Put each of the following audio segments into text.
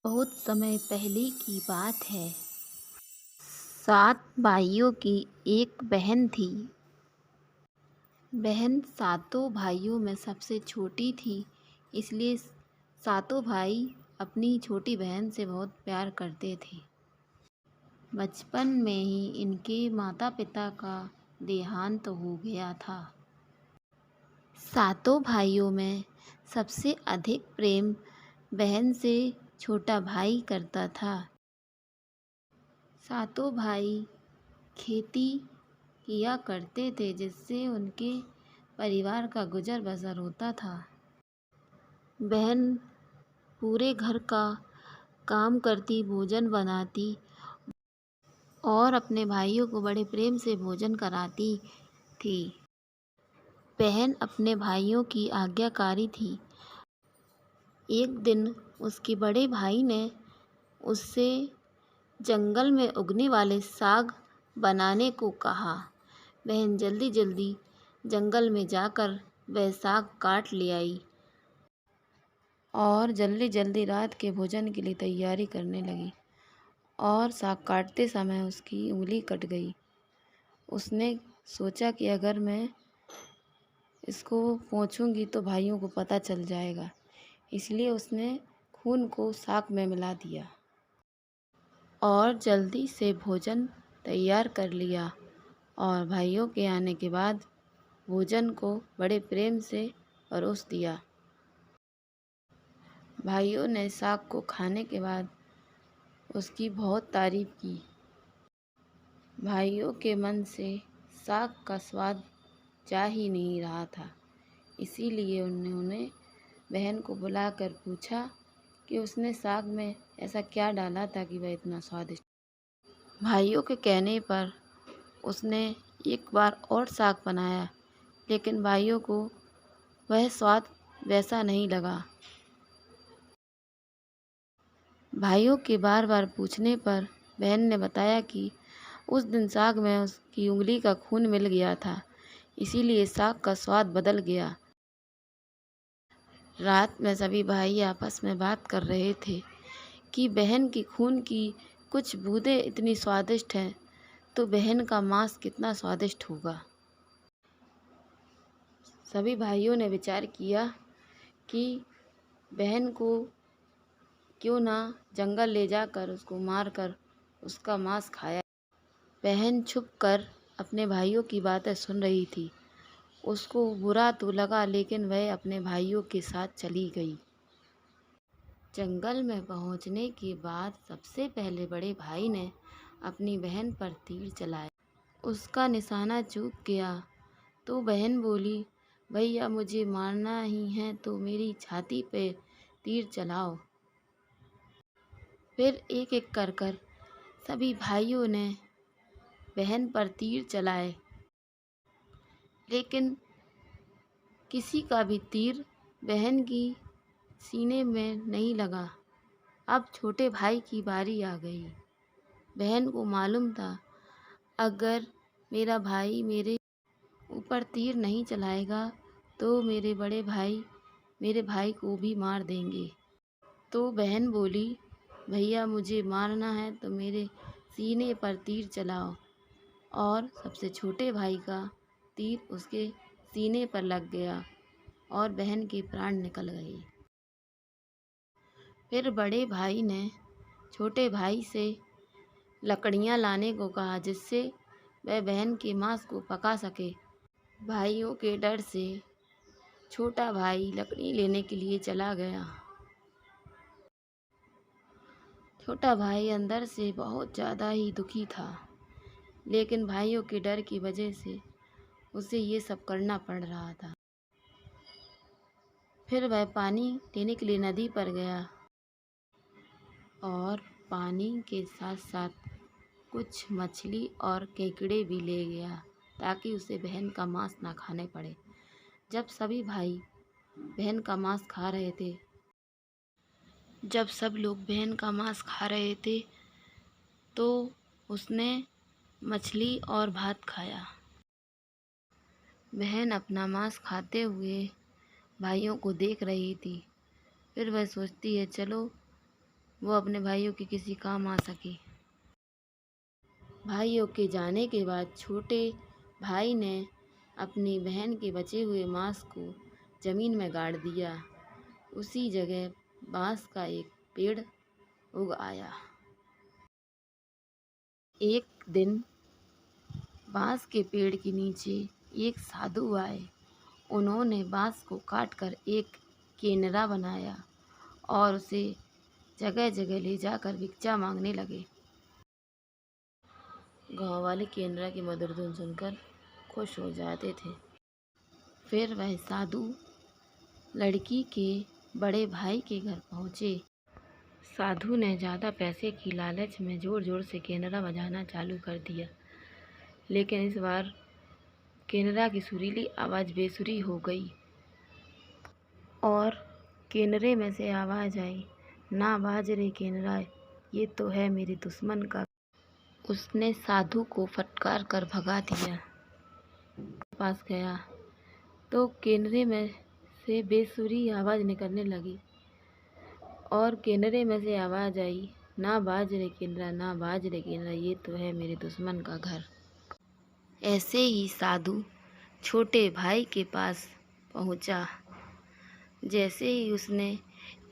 बहुत समय पहले की बात है। 7 भाइयों की एक बहन थी। बहन सातों भाइयों में सबसे छोटी थी, इसलिए सातों भाई अपनी छोटी बहन से बहुत प्यार करते थे। बचपन में ही इनके माता-पिता का देहांत हो गया था। सातों भाइयों में सबसे अधिक प्रेम बहन से छोटा भाई करता था। सातों भाई खेती किया करते थे, जिससे उनके परिवार का गुजर बसर होता था। बहन पूरे घर का काम करती, भोजन बनाती और अपने भाइयों को बड़े प्रेम से भोजन कराती थी। बहन अपने भाइयों की आज्ञाकारी थी। एक दिन उसके बड़े भाई ने उससे जंगल में उगने वाले साग बनाने को कहा। बहन जल्दी जल्दी जंगल में जाकर वह साग काट ले आई और जल्दी जल्दी रात के भोजन के लिए तैयारी करने लगी। और साग काटते समय उसकी उंगली कट गई। उसने सोचा कि अगर मैं इसको पोंछूंगी तो भाइयों को पता चल जाएगा, इसलिए उसने खून को साग में मिला दिया और जल्दी से भोजन तैयार कर लिया। और भाइयों के आने के बाद भोजन को बड़े प्रेम से परोस दिया। भाइयों ने साग को खाने के बाद उसकी बहुत तारीफ की। भाइयों के मन से साग का स्वाद जा ही नहीं रहा था, इसीलिए उन्होंने बहन को बुलाकर पूछा कि उसने साग में ऐसा क्या डाला था कि वह इतना स्वादिष्ट। भाइयों के कहने पर उसने एक बार और साग बनाया, लेकिन भाइयों को वह स्वाद वैसा नहीं लगा। भाइयों के बार बार पूछने पर बहन ने बताया कि उस दिन साग में उसकी उंगली का खून मिल गया था, इसीलिए साग का स्वाद बदल गया। रात में सभी भाई आपस में बात कर रहे थे कि बहन की खून की कुछ बूंदें इतनी स्वादिष्ट हैं, तो बहन का मांस कितना स्वादिष्ट होगा। सभी भाइयों ने विचार किया कि बहन को क्यों ना जंगल ले जाकर उसको मारकर उसका मांस खाया। बहन छुपकर अपने भाइयों की बातें सुन रही थी। उसको बुरा तो लगा, लेकिन वह अपने भाइयों के साथ चली गई। जंगल में पहुंचने के बाद सबसे पहले बड़े भाई ने अपनी बहन पर तीर चलाया। उसका निशाना चूक गया तो बहन बोली, भैया मुझे मारना ही है तो मेरी छाती पे तीर चलाओ। फिर एक एक कर सभी भाइयों ने बहन पर तीर चलाए, लेकिन किसी का भी तीर बहन की सीने में नहीं लगा। अब छोटे भाई की बारी आ गई। बहन को मालूम था, अगर मेरा भाई मेरे ऊपर तीर नहीं चलाएगा तो मेरे भाई को भी मार देंगे। तो बहन बोली, भैया मुझे मारना है तो मेरे सीने पर तीर चलाओ। और सबसे छोटे भाई का तीर उसके सीने पर लग गया और बहन के प्राण निकल गए। फिर बड़े भाई ने छोटे भाई से लकड़ियाँ लाने को कहा, जिससे वह बहन के मांस को पका सके। भाइयों के डर से छोटा भाई लकड़ी लेने के लिए चला गया। छोटा भाई अंदर से बहुत ज़्यादा ही दुखी था, लेकिन भाइयों के डर की वजह से उसे ये सब करना पड़ रहा था। फिर वह पानी लेने के लिए नदी पर गया और पानी के साथ साथ कुछ मछली और केकड़े भी ले गया, ताकि उसे बहन का मांस ना खाने पड़े। जब सभी भाई बहन का मांस खा रहे थे जब सब लोग बहन का मांस खा रहे थे तो उसने मछली और भात खाया। बहन अपना मांस खाते हुए भाइयों को देख रही थी। फिर वह सोचती है, चलो वो अपने भाइयों के किसी काम आ सके। भाइयों के जाने के बाद छोटे भाई ने अपनी बहन के बचे हुए मांस को जमीन में गाड़ दिया। उसी जगह बांस का एक पेड़ उग आया। एक दिन बांस के पेड़ के नीचे एक साधु आए। उन्होंने बांस को काटकर एक केनरा बनाया और उसे जगह जगह ले जाकर भिक्षा मांगने लगे। गांव वाले केनरा की मधुर धुन सुनकर खुश हो जाते थे। फिर वह साधु लड़की के बड़े भाई के घर पहुँचे। साधु ने ज़्यादा पैसे की लालच में ज़ोर ज़ोर से केनरा बजाना चालू कर दिया, लेकिन इस बार केनरा की सुरीली आवाज़ बेसुरी हो गई और केनरे में से आवाज़ आई, ना बाज रे केनरा, ये तो है मेरे दुश्मन का। उसने साधु को फटकार कर भगा दिया। पास गया तो केनरे में से बेसुरी आवाज़ निकलने लगी और केनरे में से आवाज़ आई, ना बाज रे केनरा, ना बाज रे केनरा, ये तो है मेरे दुश्मन का घर। ऐसे ही साधु छोटे भाई के पास पहुंचा। जैसे ही उसने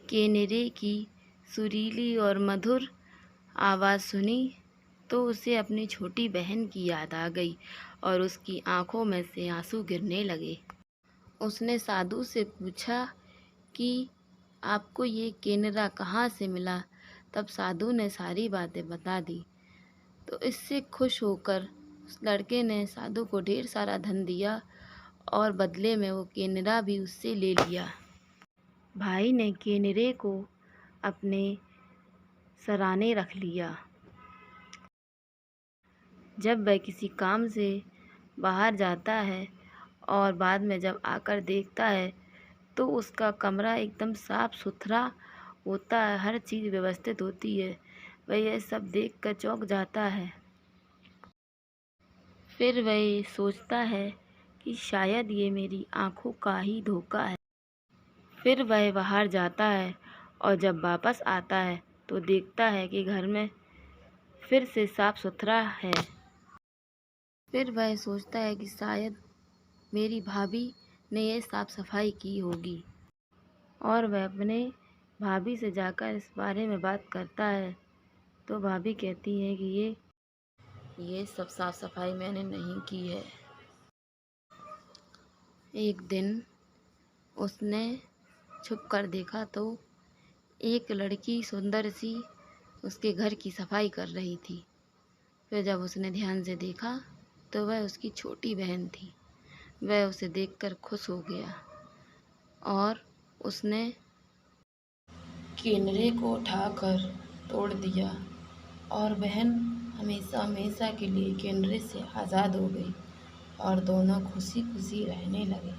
केनरे की सुरीली और मधुर आवाज़ सुनी तो उसे अपनी छोटी बहन की याद आ गई और उसकी आंखों में से आंसू गिरने लगे। उसने साधु से पूछा कि आपको ये केनरा कहाँ से मिला। तब साधु ने सारी बातें बता दी। तो इससे खुश होकर उस लड़के ने साधु को ढेर सारा धन दिया और बदले में वो केनरा भी उससे ले लिया। भाई ने केनरे को अपने सराने रख लिया। जब वह किसी काम से बाहर जाता है और बाद में जब आकर देखता है तो उसका कमरा एकदम साफ सुथरा होता है, हर चीज़ व्यवस्थित होती है। वह यह सब देखकर चौंक जाता है। फिर वह सोचता है कि शायद ये मेरी आंखों का ही धोखा है। फिर वह बाहर जाता है और जब वापस आता है तो देखता है कि घर में फिर से साफ सुथरा है। फिर वह सोचता है कि शायद मेरी भाभी ने यह साफ सफाई की होगी और वह अपने भाभी से जाकर इस बारे में बात करता है। तो भाभी कहती है कि ये सब साफ सफाई मैंने नहीं की है। एक दिन उसने छुप कर देखा तो एक लड़की सुंदर सी उसके घर की सफाई कर रही थी। फिर जब उसने ध्यान से देखा तो वह उसकी छोटी बहन थी। वह उसे देखकर खुश हो गया और उसने केनरे को उठाकर तोड़ दिया और बहन हमेशा हमेशा के लिए केनरे से आज़ाद हो गई और दोनों खुशी खुशी रहने लगे।